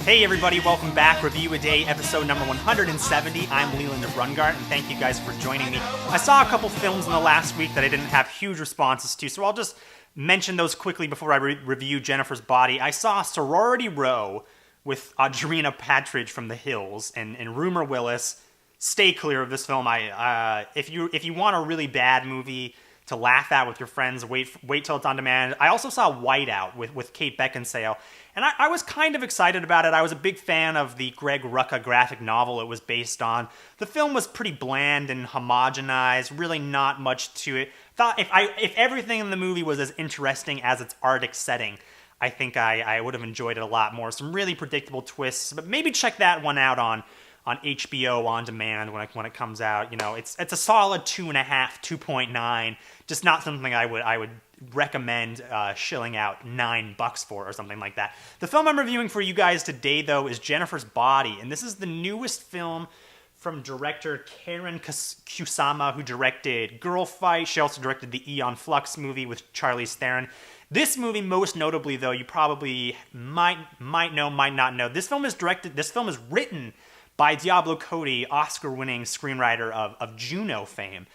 Hey everybody, welcome back. Review a Day, episode number 170. I'm Leland Brungart, and thank you guys for joining me. I saw a couple films in the last week that I didn't have huge responses to, so I'll just mention those quickly before I review Jennifer's Body. I saw Sorority Row with Audrina Patridge from The Hills and Rumer Willis. Stay clear of this film. If you want a really bad movie to laugh at with your friends, wait till it's on demand. I also saw Whiteout with Kate Beckinsale, and I was kind of excited about it. I was a big fan of the Greg Rucka graphic novel it was based on. The film was pretty bland and homogenized, really not much to it. Thought if everything in the movie was as interesting as its Arctic setting, I think I would have enjoyed it a lot more. Some really predictable twists, but maybe check that one out on HBO on demand when it comes out. You know, it's a solid 2.5, 2.9. Just not something I would recommend shilling out $9 for or something like that. The film I'm reviewing for you guys today, though, is Jennifer's Body, and this is the newest film from director Karen Kusama, who directed Girl Fight. She also directed the Aeon Flux movie with Charlize Theron. This movie, most notably, though, you probably might know, might not know. This film is written by Diablo Cody, Oscar-winning screenwriter of Juno fame.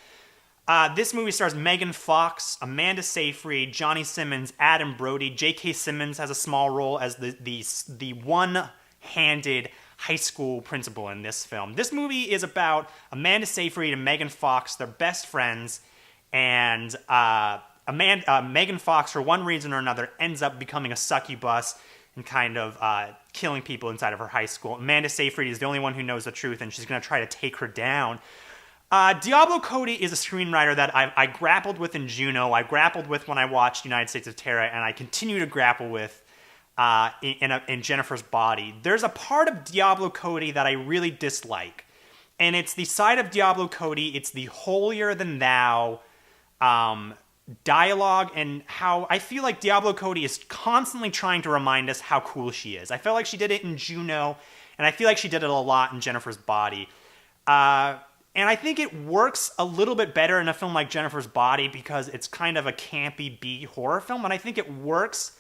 This movie stars Megan Fox, Amanda Seyfried, Johnny Simmons, Adam Brody. J.K. Simmons has a small role as the one-handed high school principal in this film. This movie is about Amanda Seyfried and Megan Fox. They're best friends, and Megan Fox, for one reason or another, ends up becoming a succubus and kind of killing people inside of her high school. Amanda Seyfried is the only one who knows the truth, and she's going to try to take her down. Diablo Cody is a screenwriter that I grappled with in Juno, I grappled with when I watched United States of Terror, and I continue to grapple with in Jennifer's Body. There's a part of Diablo Cody that I really dislike, and it's the side of Diablo Cody, it's the holier-than-thou dialogue, and how I feel like Diablo Cody is constantly trying to remind us how cool she is. I felt like she did it in Juno, and I feel like she did it a lot in Jennifer's Body. And I think it works a little bit better in a film like Jennifer's Body because it's kind of a campy B horror film, and I think it works.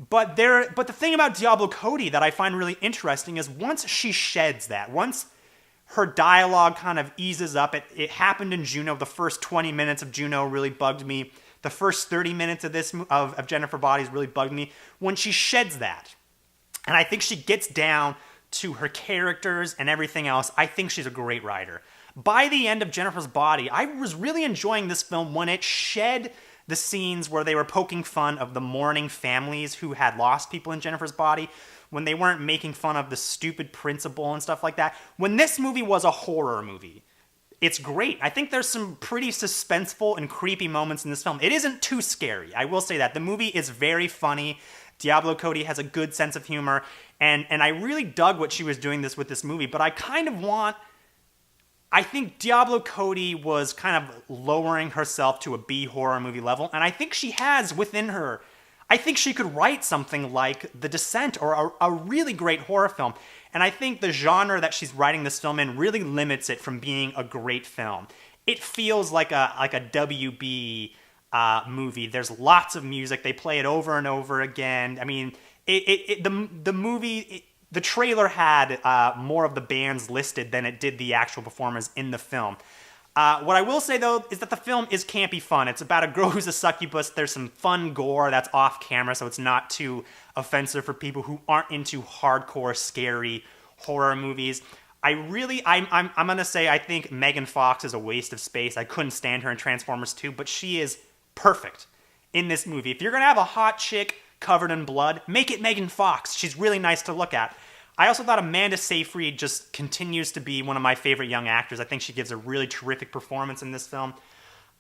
But the thing about Diablo Cody that I find really interesting is once she sheds that, once her dialogue kind of eases up, it happened in Juno. The first 20 minutes of Juno really bugged me. The first 30 minutes of Jennifer Bodies really bugged me. When she sheds that, and I think she gets down to her characters and everything else, I think she's a great writer. By the end of Jennifer's Body, I was really enjoying this film when it shed the scenes where they were poking fun of the mourning families who had lost people in Jennifer's Body, when they weren't making fun of the stupid principal and stuff like that. When this movie was a horror movie, it's great. I think there's some pretty suspenseful and creepy moments in this film. It isn't too scary, I will say that. The movie is very funny. Diablo Cody has a good sense of humor, and I really dug what she was doing with this movie, but I think Diablo Cody was kind of lowering herself to a B horror movie level, and I think she has within her, I think she could write something like The Descent or a really great horror film. And I think the genre that she's writing this film in really limits it from being a great film. It feels like a WB movie. There's lots of music. They play it over and over again. I mean, the movie... The trailer had more of the bands listed than it did the actual performers in the film. What I will say, though, is that the film is campy fun. It's about a girl who's a succubus. There's some fun gore that's off camera, so it's not too offensive for people who aren't into hardcore, scary horror movies. I'm going to say I think Megan Fox is a waste of space. I couldn't stand her in Transformers 2, but she is perfect in this movie. If you're going to have a hot chick covered in blood, make it Megan Fox. She's really nice to look at. I also thought Amanda Seyfried just continues to be one of my favorite young actors. I think she gives a really terrific performance in this film.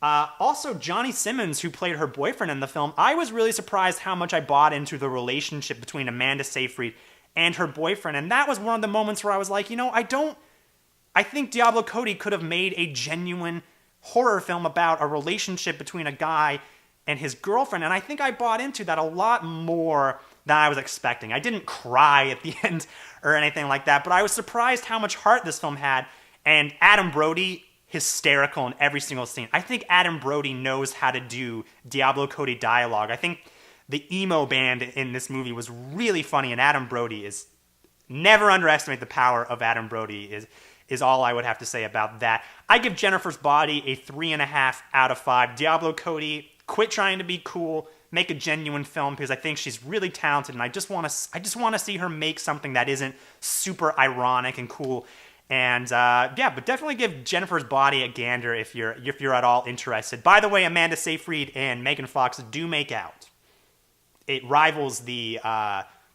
Also, Johnny Simmons, who played her boyfriend in the film, I was really surprised how much I bought into the relationship between Amanda Seyfried and her boyfriend, and that was one of the moments where I was like, I think Diablo Cody could have made a genuine horror film about a relationship between a guy and his girlfriend, and I think I bought into that a lot more than I was expecting. I didn't cry at the end or anything like that, but I was surprised how much heart this film had, and Adam Brody, hysterical in every single scene. I think Adam Brody knows how to do Diablo Cody dialogue. I think the emo band in this movie was really funny, and Adam Brody is never underestimate the power of Adam Brody is all I would have to say about that. I give Jennifer's Body a 3.5 out of 5. Diablo Cody, quit trying to be cool, make a genuine film, because I think she's really talented, and I just want to see her make something that isn't super ironic and cool. And but definitely give Jennifer's Body a gander if you're at all interested. By the way, Amanda Seyfried and Megan Fox do make out. It rivals the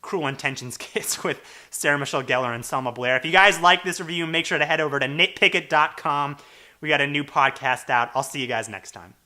Cruel Intentions kiss with Sarah Michelle Gellar and Selma Blair. If you guys like this review, make sure to head over to nitpicket.com. We got a new podcast out. I'll see you guys next time.